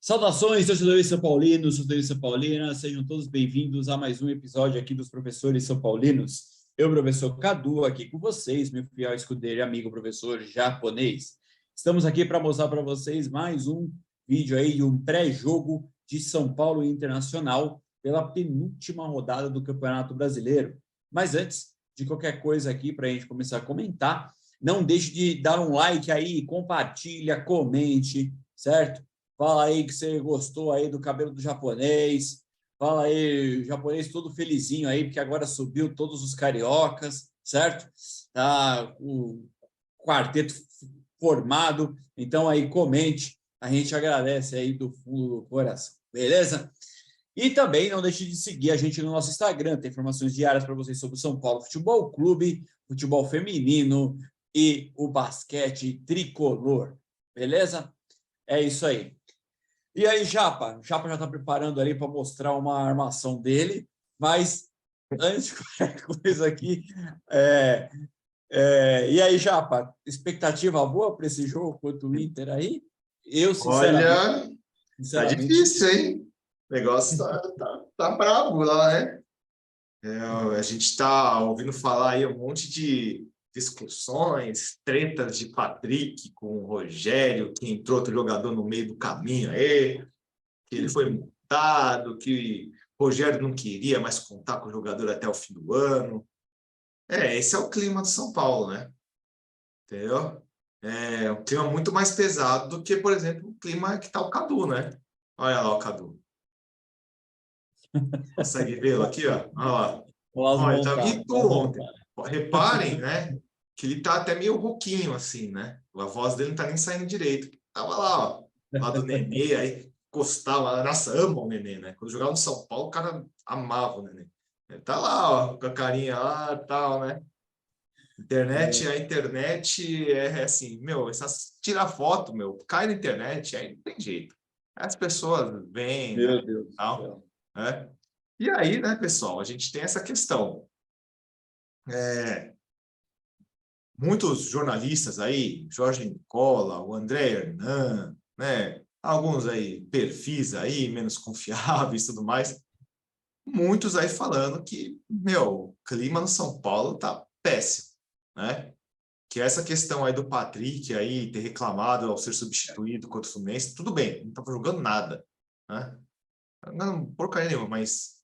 Saudações, torcedores são paulinos, torcedores são paulinas, sejam todos bem-vindos a mais um episódio aqui dos Professores São Paulinos. Eu, professor Cadu, aqui com vocês, meu fiel escudeiro e amigo professor japonês. Estamos aqui para mostrar para vocês mais um vídeo aí de um pré-jogo de São Paulo Internacional pela penúltima rodada do Campeonato Brasileiro. Mas antes de qualquer coisa aqui, para a gente começar a comentar, não deixe de dar um like aí, compartilha, comente, certo? Fala aí que você gostou aí do cabelo do japonês. Fala aí, o japonês todo felizinho aí, porque agora subiu todos os cariocas, certo? Tá o quarteto formado. Então aí comente, a gente agradece aí do fundo do coração, beleza? E também não deixe de seguir a gente no nosso Instagram, tem informações diárias para vocês sobre o São Paulo Futebol Clube, futebol feminino e o basquete tricolor, beleza? É isso aí. E aí, Japa? O Japa já está preparando ali para mostrar uma armação dele, mas antes de qualquer coisa aqui, e aí, Japa, expectativa boa para esse jogo contra o Inter aí? Eu, sinceramente, Olha, tá sinceramente, difícil, hein? O negócio tá brabo lá, né? A gente tá ouvindo falar aí um monte de discussões, tretas de Patrick com o Rogério, que entrou outro jogador no meio do caminho aí, que ele foi multado, que o Rogério não queria mais contar com o jogador até o fim do ano. Esse é o clima do São Paulo, né? Entendeu? É um clima muito mais pesado do que, por exemplo, o clima que tá o Cadu, né? Olha lá o Cadu. Consegue vê-lo aqui, ó? Olha lá. vamos Olha, ele tá montar, mitou vamos ontem. montar. Reparem, né? Que ele tá até meio rouquinho, assim, né? A voz dele não tá nem saindo direito. Tava lá, ó. Lá do Nenê, aí encostava. Nossa, ama o Nenê, né? Quando jogava no São Paulo, o cara amava o Nenê. Ele tá lá, ó, com a carinha lá e tal, né? A internet é assim, meu, essas tira foto, meu, cai na internet, aí não tem jeito. As pessoas vêm, né, Meu Deus do tal, céu. né? E aí, né, pessoal, a gente tem essa questão. Muitos jornalistas aí, Jorge Nicola, o André Hernan, né, alguns aí, perfis aí, menos confiáveis e tudo mais, muitos aí falando que, meu, o clima no São Paulo tá péssimo, né? Que essa questão aí do Patrick aí ter reclamado ao ser substituído contra o Fluminense, tudo bem, não estava jogando nada, né? Não, porcaria nenhuma, mas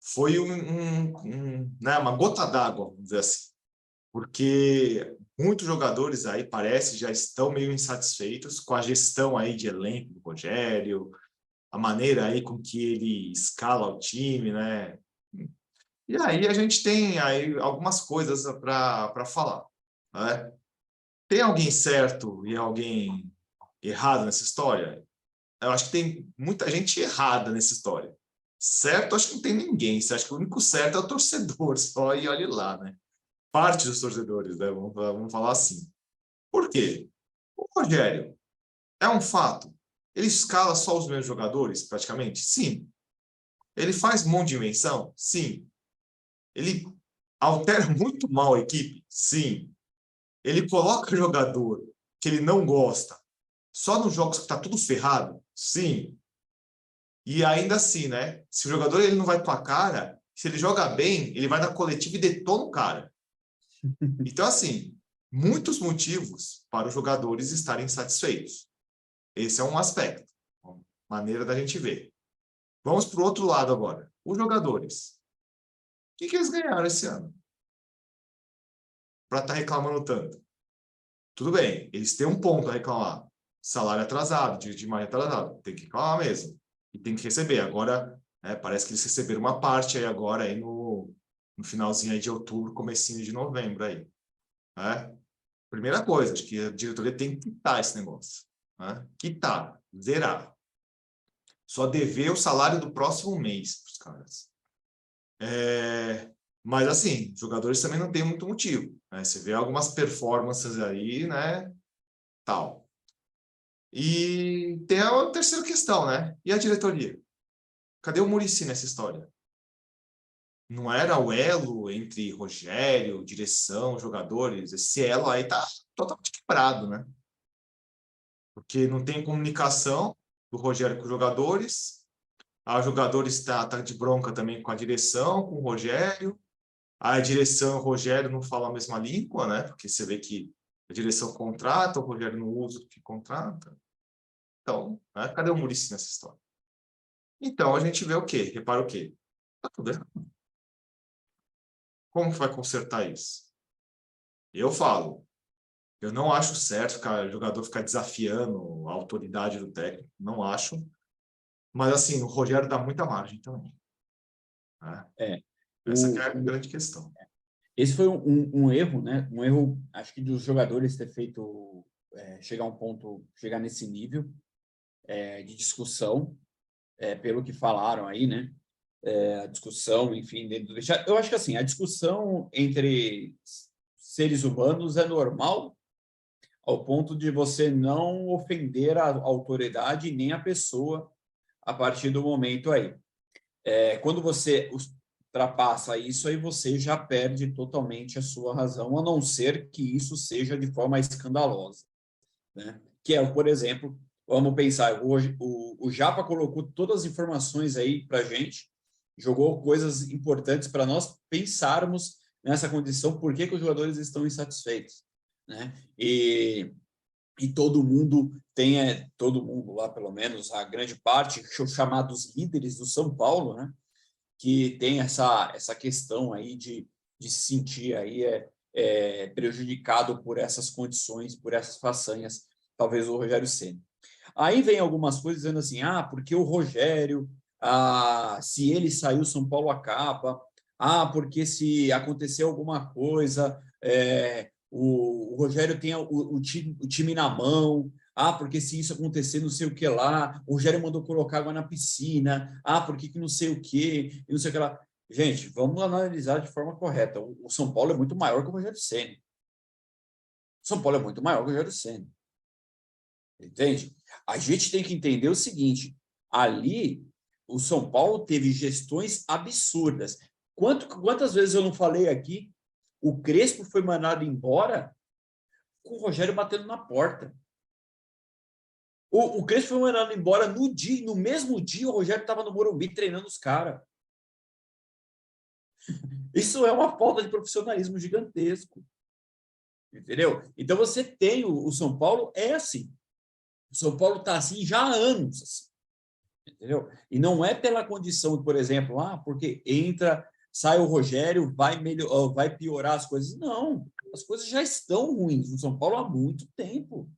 foi né, uma gota d'água, vamos dizer assim, porque muitos jogadores aí parece já estão meio insatisfeitos com a gestão aí de elenco do Rogério, a maneira aí com que ele escala o time, né? E aí a gente tem aí algumas coisas para falar, né? Tem alguém certo e alguém errado nessa história? Eu acho que tem muita gente errada nessa história. Certo, acho que não tem ninguém. Você acha que o único certo é o torcedor, só e olhe lá, né? Parte dos torcedores, né? Vamos falar assim. Por quê? O Rogério é um fato. Ele escala só os meus jogadores, praticamente? Sim. Ele faz um monte de invenção? Sim. Ele altera muito mal a equipe? Sim. Ele coloca jogador que ele não gosta só nos jogos que está tudo ferrado? Sim. E ainda assim, né? Se o jogador ele não vai com a cara, se ele joga bem, ele vai na coletiva e detona o cara. Então, assim, muitos motivos para os jogadores estarem satisfeitos. Esse é um aspecto, uma maneira da gente ver. Vamos para o outro lado agora. Os jogadores. O que eles ganharam esse ano? Para estar reclamando tanto. Tudo bem, eles têm um ponto a reclamar. Salário atrasado, dia de maio atrasado. Tem que reclamar mesmo. E tem que receber. Agora, parece que eles receberam uma parte aí agora, aí no finalzinho aí de outubro, comecinho de novembro aí. Né? Primeira coisa, acho que a diretoria tem que quitar esse negócio. Né? Quitar, zerar. Só dever o salário do próximo mês para os caras. Mas, assim, jogadores também não tem muito motivo. Né? Você vê algumas performances aí, né? Tal. E tem a terceira questão, né? E a diretoria? Cadê o Muricy nessa história? Não era o elo entre Rogério, direção, jogadores? Esse elo aí tá totalmente quebrado, né? porque não tem comunicação do Rogério com os jogadores, os jogadores tá de bronca também com a direção, com o Rogério, a direção e o Rogério não falam a mesma língua, né? Porque você vê que a direção contrata, o Rogério não usa o que contrata. Então, né? Cadê o Muricy nessa história? Então, a gente vê o quê? Repara o quê? Tá tudo errado. Como que vai consertar isso? Eu falo, eu não acho certo o jogador ficar desafiando a autoridade do técnico, não acho. Mas, assim, o Rogério dá muita margem também. Né? Essa que é a grande questão. Esse foi um erro, né? Um erro, acho que dos jogadores ter feito chegar nesse nível de discussão, pelo que falaram aí, né? A discussão, enfim, dentro do vestiário. Eu acho que assim, a discussão entre seres humanos é normal, ao ponto de você não ofender a autoridade nem a pessoa a partir do momento aí. Quando você ultrapassa isso, aí você já perde totalmente a sua razão, a não ser que isso seja de forma escandalosa, né? Que é, por exemplo, vamos pensar, hoje o Japa colocou todas as informações aí para a gente, jogou coisas importantes para nós pensarmos nessa condição, por que os jogadores estão insatisfeitos, né? E todo mundo todo mundo lá, pelo menos a grande parte, chamados líderes do São Paulo, né? Que tem essa questão aí de se sentir aí prejudicado por essas condições, por essas façanhas, talvez o Rogério Ceni. Aí vem algumas coisas dizendo assim, porque o Rogério, se ele sair, o São Paulo acaba, porque se acontecer alguma coisa, o Rogério tem o time na mão, porque se isso acontecer, não sei o que lá, o Rogério mandou colocar água na piscina, porque não sei o que, e não sei o que lá. Gente, vamos analisar de forma correta. O São Paulo é muito maior que o Rogério Ceni. O São Paulo é muito maior que o Rogério Ceni. Entende? A gente tem que entender o seguinte, ali o São Paulo teve gestões absurdas. Quantas vezes eu não falei aqui, o Crespo foi mandado embora com o Rogério batendo na porta. O Crespo foi mandado embora no mesmo dia o Rogério estava no Morumbi treinando os caras. Isso é uma falta de profissionalismo gigantesco. Entendeu? Então você tem o São Paulo, é assim. O São Paulo está assim já há anos. Assim, entendeu? E não é pela condição, por exemplo, porque sai o Rogério, vai piorar as coisas. Não, as coisas já estão ruins no São Paulo há muito tempo.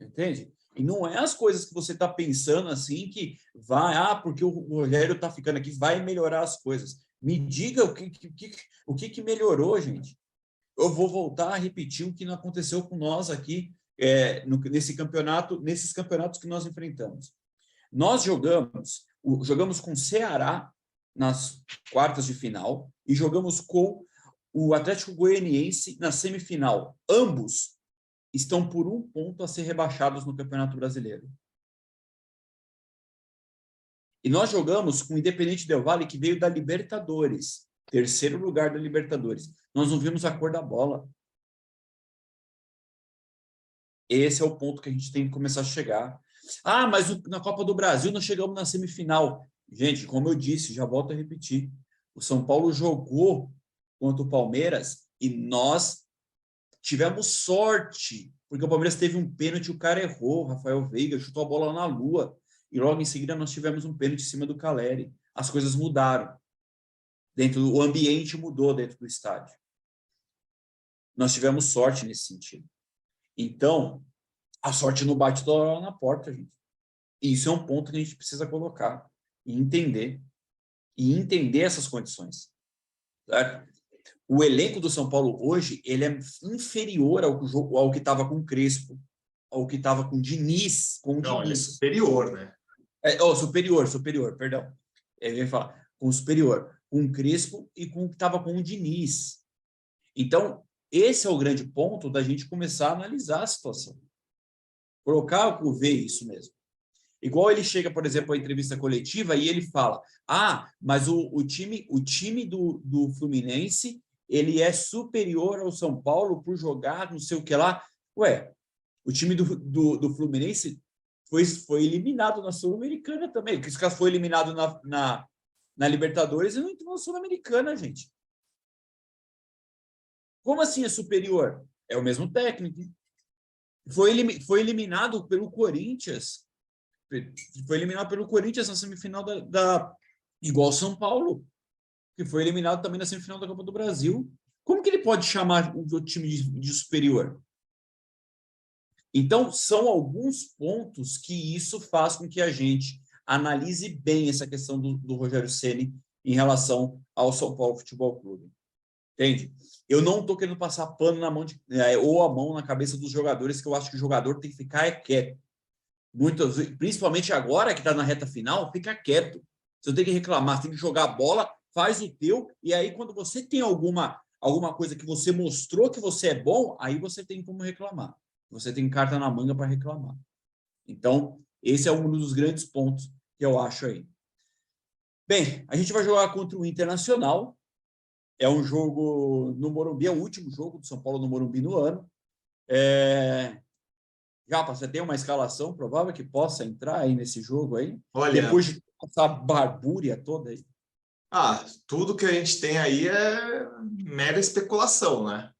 Entende? E não é as coisas que você está pensando assim que vai, porque o Rogério está ficando aqui, vai melhorar as coisas. Me diga o que melhorou, gente. Eu vou voltar a repetir o que não aconteceu com nós aqui nesses campeonatos que nós enfrentamos. Nós jogamos com o Ceará nas quartas de final e jogamos com o Atlético Goianiense na semifinal. Ambos estão por 1 ponto a ser rebaixados no Campeonato Brasileiro. E nós jogamos com o Independente Del Valle, que veio da Libertadores, 3º lugar da Libertadores. Nós não vimos a cor da bola. Esse é o ponto que a gente tem que começar a chegar. Mas na Copa do Brasil nós chegamos na semifinal. Gente, como eu disse, já volto a repetir, o São Paulo jogou contra o Palmeiras e nós tivemos sorte, porque o Palmeiras teve um pênalti, o cara errou, o Rafael Veiga chutou a bola na lua, e logo em seguida nós tivemos um pênalti em cima do Caleri. As coisas mudaram. O ambiente mudou dentro do estádio. Nós tivemos sorte nesse sentido. Então, a sorte não bate toda hora na porta, gente. E isso é um ponto que a gente precisa colocar e entender. E entender essas condições. Certo? O elenco do São Paulo hoje ele é inferior ao que estava com o Crespo, ao que estava com o Diniz. Ele é superior, né? Superior, perdão. Eu ia falar, com o superior, com o Crespo e com o que estava com o Diniz. Então, esse é o grande ponto da gente começar a analisar a situação. Colocar o ver isso mesmo. Igual ele chega, por exemplo, à entrevista coletiva e ele fala, mas o time do Fluminense ele é superior ao São Paulo por jogar não sei o que lá. Ué, O time do Fluminense foi eliminado na Sul-Americana também. Esse caso foi eliminado na Libertadores e não entrou na Sul-Americana, gente. Como assim é superior? É o mesmo técnico. Foi eliminado pelo Corinthians. Foi eliminado pelo Corinthians na semifinal igual São Paulo, que foi eliminado também na semifinal da Copa do Brasil. Como que ele pode chamar o time de superior? Então, são alguns pontos que isso faz com que a gente analise bem essa questão do Rogério Ceni em relação ao São Paulo Futebol Clube. Entende? Eu não estou querendo passar pano na mão ou a mão na cabeça dos jogadores, que eu acho que o jogador tem que ficar quieto. Principalmente agora que está na reta final, fica quieto. Você não tem que reclamar, você tem que jogar a bola, faz o teu, e aí quando você tem alguma coisa que você mostrou que você é bom, aí você tem como reclamar. Você tem carta na manga para reclamar. Então, esse é um dos grandes pontos que eu acho aí. Bem, a gente vai jogar contra o Internacional. É um jogo no Morumbi, é o último jogo do São Paulo no Morumbi no ano. Japa, você tem uma escalação provável que possa entrar aí nesse jogo aí? Olha, depois de essa barbúria toda aí? Tudo que a gente tem aí é mera especulação, né?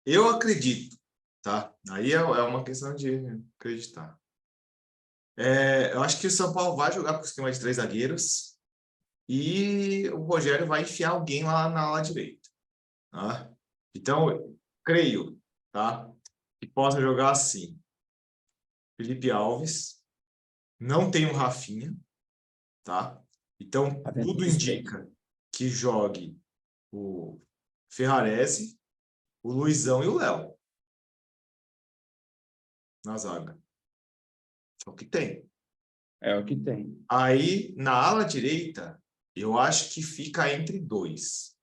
Eu acredito, tá? Aí é uma questão de acreditar. Eu acho que o São Paulo vai jogar com o esquema de 3 zagueiros e o Rogério vai enfiar alguém lá na ala direita, tá? Então, eu creio, tá? Que possa jogar assim. Felipe Alves, não tem o Rafinha, tá? Então, tudo indica que jogue o Ferrarese, o Luizão e o Léo na zaga. É o que tem. É o que tem. Aí, na ala direita, eu acho que fica entre 2.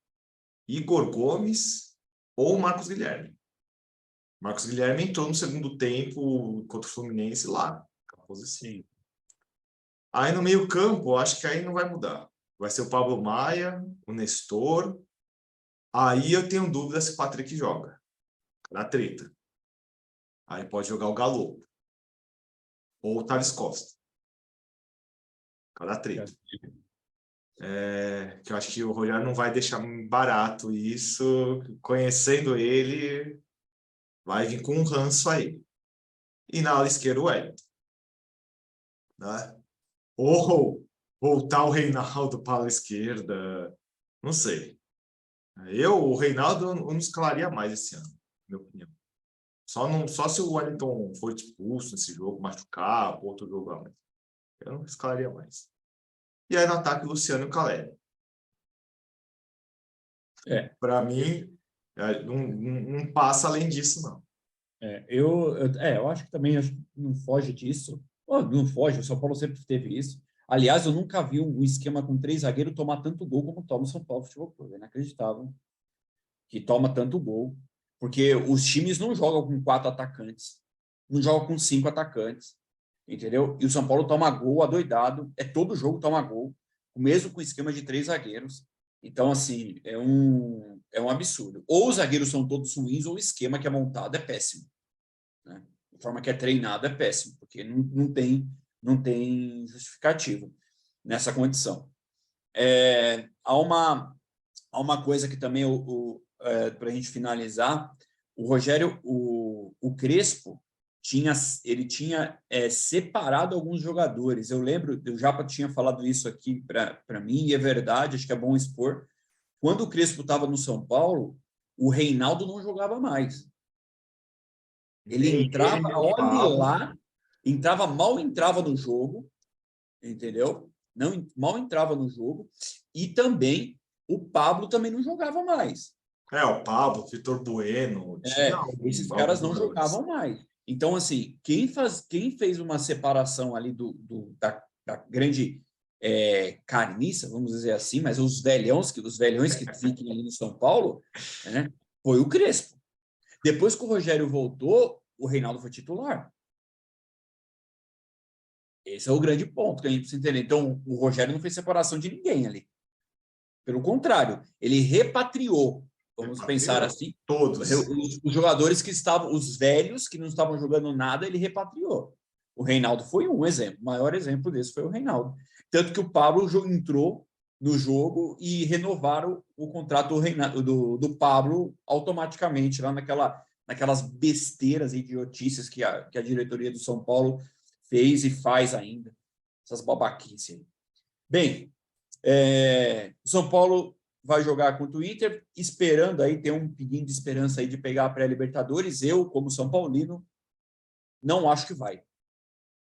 Igor Gomes ou Marcos Guilherme. Marcos Guilherme entrou no segundo tempo contra o Fluminense lá. Sim. Aí no meio campo, eu acho que aí não vai mudar. Vai ser o Pablo Maia, o Nestor. Aí eu tenho dúvida se o Patrick joga. Na treta. Aí pode jogar o Galo. Ou o Thales Costa. Cada treta. Que eu acho que o Rogério não vai deixar barato isso. Conhecendo ele, vai vir com um ranço aí. E na ala esquerda, o Wellington. Né? Ou voltar o Reinaldo para a esquerda. Não sei. O Reinaldo, eu não escalaria mais esse ano, na minha opinião. Só se o Wellington for expulso nesse jogo, machucar, outro jogo lá. Eu não escalaria mais. E aí no ataque, Luciano e o Caleri. Para mim, não passa além disso, não. Eu acho que também não foge disso. Não foge, o São Paulo sempre teve isso. Aliás, eu nunca vi um esquema com 3 zagueiros tomar tanto gol como toma o São Paulo Futebol Clube. É inacreditável que toma tanto gol. Porque os times não jogam com 4 atacantes, não jogam com 5 atacantes, entendeu? E o São Paulo toma gol adoidado, todo jogo toma gol, mesmo com esquema de 3 zagueiros. Então, assim, é um absurdo. Ou os zagueiros são todos ruins, ou o esquema que é montado é péssimo. Né? A forma que é treinado é péssimo, porque não tem justificativo nessa condição. Há uma coisa que também, para a gente finalizar, o Rogério, o Crespo, tinha separado alguns jogadores. Eu lembro, eu já tinha falado isso aqui para mim, e é verdade, acho que é bom expor. Quando o Crespo estava no São Paulo, o Reinaldo não jogava mais. Ele entrava, olhe lá, mal entrava no jogo, entendeu? Mal entrava no jogo, e também o Pablo também não jogava mais. O Pablo, Vitor Bueno. Esses caras não jogavam mais. Então, assim, quem fez uma separação ali da grande carniça, vamos dizer assim, mas os velhões que fiquem ali no São Paulo, né, foi o Crespo. Depois que o Rogério voltou, o Reinaldo foi titular. Esse é o grande ponto que a gente precisa entender. Então, o Rogério não fez separação de ninguém ali. Pelo contrário, ele repatriou Vamos pensar assim. Todos. Os jogadores que estavam, os velhos que não estavam jogando nada, ele repatriou. O Reinaldo foi um exemplo. O maior exemplo desse foi o Reinaldo. Tanto que o Pablo entrou no jogo e renovaram o contrato do Pablo automaticamente, lá naquelas besteiras e idiotices que a diretoria do São Paulo fez e faz ainda. Essas babaquices aí. Bem, o São Paulo vai jogar contra o Inter, esperando aí, ter um pinguinho de esperança aí de pegar a pré-Libertadores. Eu, como São Paulino, não acho que vai.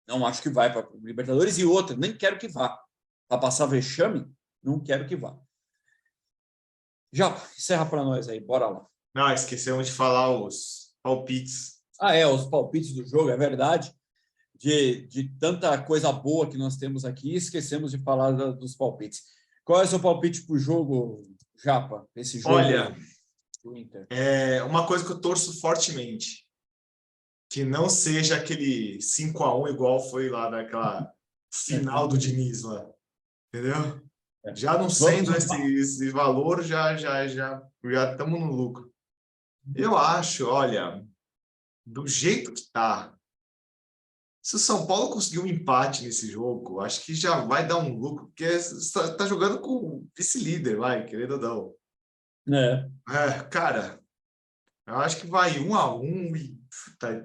Não acho que vai para a Libertadores. E outra, nem quero que vá. Para passar vexame, não quero que vá. Já, encerra para nós aí, bora lá. Não, esquecemos de falar os palpites. Os palpites do jogo, é verdade. De tanta coisa boa que nós temos aqui, esquecemos de falar dos palpites. Qual é o seu palpite para o jogo, Japa? Esse jogo do Inter? Uma coisa que eu torço fortemente, que não seja aquele 5-1 igual foi lá naquela final do Diniz lá, entendeu? Já não sendo esse valor, já estamos no lucro. Eu acho, olha, do jeito que está, se o São Paulo conseguir um empate nesse jogo, acho que já vai dar um lucro, porque está jogando com o vice-líder, querendo ou não. Cara, eu acho que vai 1-1 e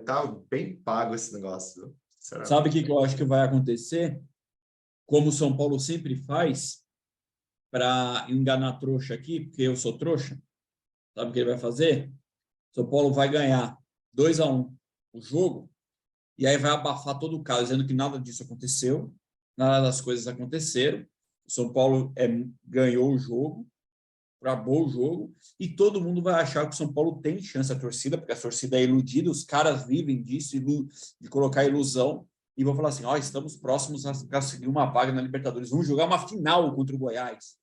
tá bem pago esse negócio. Sabe o que eu acho que vai acontecer? Como o São Paulo sempre faz, para enganar trouxa aqui, porque eu sou trouxa, sabe o que ele vai fazer? São Paulo vai ganhar 2-1 o jogo, e aí vai abafar todo o caso, dizendo que nada disso aconteceu, nada das coisas aconteceram. O São Paulo ganhou o jogo, acabou o jogo, e todo mundo vai achar que o São Paulo tem chance, a torcida, porque a torcida é iludida, os caras vivem disso, de colocar ilusão, e vão falar assim, estamos próximos a conseguir uma vaga na Libertadores, vamos jogar uma final contra o Goiás.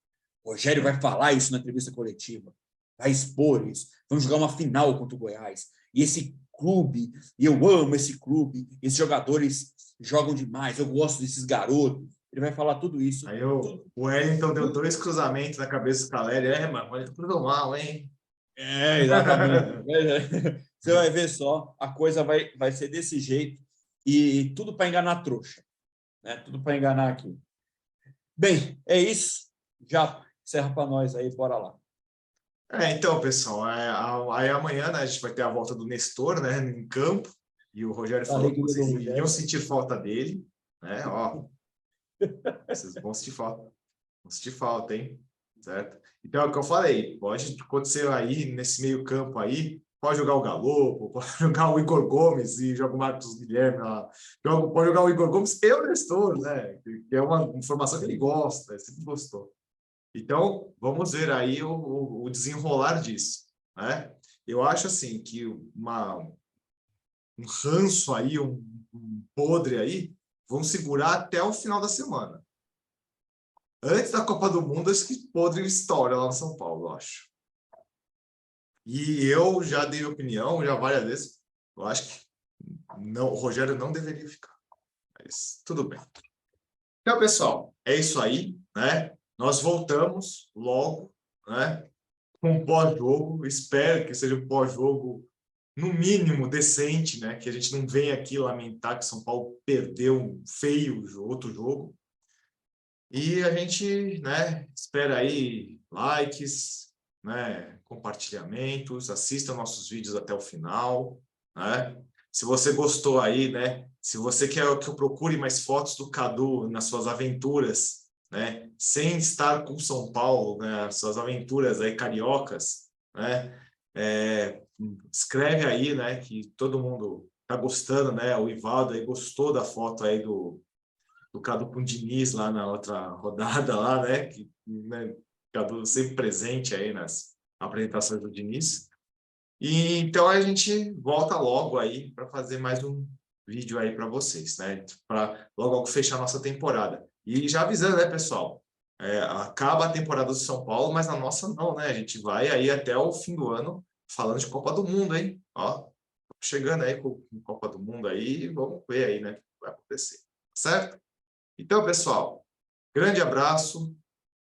O Rogério vai falar isso na entrevista coletiva, vai expor isso, vamos jogar uma final contra o Goiás. E esse clube, e eu amo esse clube, esses jogadores jogam demais, eu gosto desses garotos. Ele vai falar tudo isso. Aí o Wellington deu 2 cruzamentos na cabeça do Caleri. Mano, ele cruzou mal, hein? Exatamente. Você vai ver só, a coisa vai ser desse jeito, e tudo para enganar trouxa. Né? Tudo para enganar aqui. Bem, é isso. Já encerra para nós aí, bora lá. Então, pessoal, aí amanhã, né, a gente vai ter a volta do Nestor, né, em campo, e o Rogério falou que vocês iriam sentir falta dele, né, vocês vão sentir falta, hein, certo? Então, é o que eu falei, pode acontecer aí, nesse meio campo aí, pode jogar o Galo, pode jogar o Igor Gomes e joga o Marcos Guilherme lá, pode jogar o Igor Gomes e o Nestor, né, que é uma informação que ele gosta, sempre gostou. Então, vamos ver aí o desenrolar disso, né? Eu acho assim que um ranço aí, um podre aí, vão segurar até o final da semana. Antes da Copa do Mundo, esse podre história lá no São Paulo, eu acho. E eu já dei opinião, já várias vezes, eu acho que não, o Rogério não deveria ficar. Mas tudo bem. Então, pessoal, é isso aí, né? Nós voltamos logo, né, com um pós-jogo. Espero que seja um pós-jogo, no mínimo, decente, né? Que a gente não venha aqui lamentar que São Paulo perdeu feio outro jogo. E a gente, né, espera aí likes, né, compartilhamentos, assista nossos vídeos até o final, né? Se você gostou aí, né? Se você quer que eu procure mais fotos do Cadu nas suas aventuras, né, sem estar com São Paulo, né, suas aventuras aí cariocas, né, escreve aí, né, que todo mundo tá gostando, né, o Ivaldo aí gostou da foto aí do Cadu com o Diniz lá na outra rodada lá, né, que, né, Cadu sempre presente aí nas apresentações do Diniz. E então a gente volta logo aí para fazer mais um vídeo aí para vocês, né, para logo fechar a nossa temporada. E já avisando, né, pessoal, acaba a temporada do São Paulo, mas na nossa não, né? A gente vai aí até o fim do ano falando de Copa do Mundo, hein? Chegando aí com Copa do Mundo aí, vamos ver aí, né, o que vai acontecer, certo? Então, pessoal, grande abraço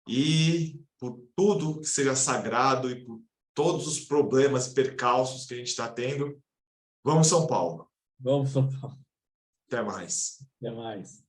e por tudo que seja sagrado e por todos os problemas e percalços que a gente está tendo. Vamos, São Paulo. Vamos, São Paulo. Até mais. Até mais.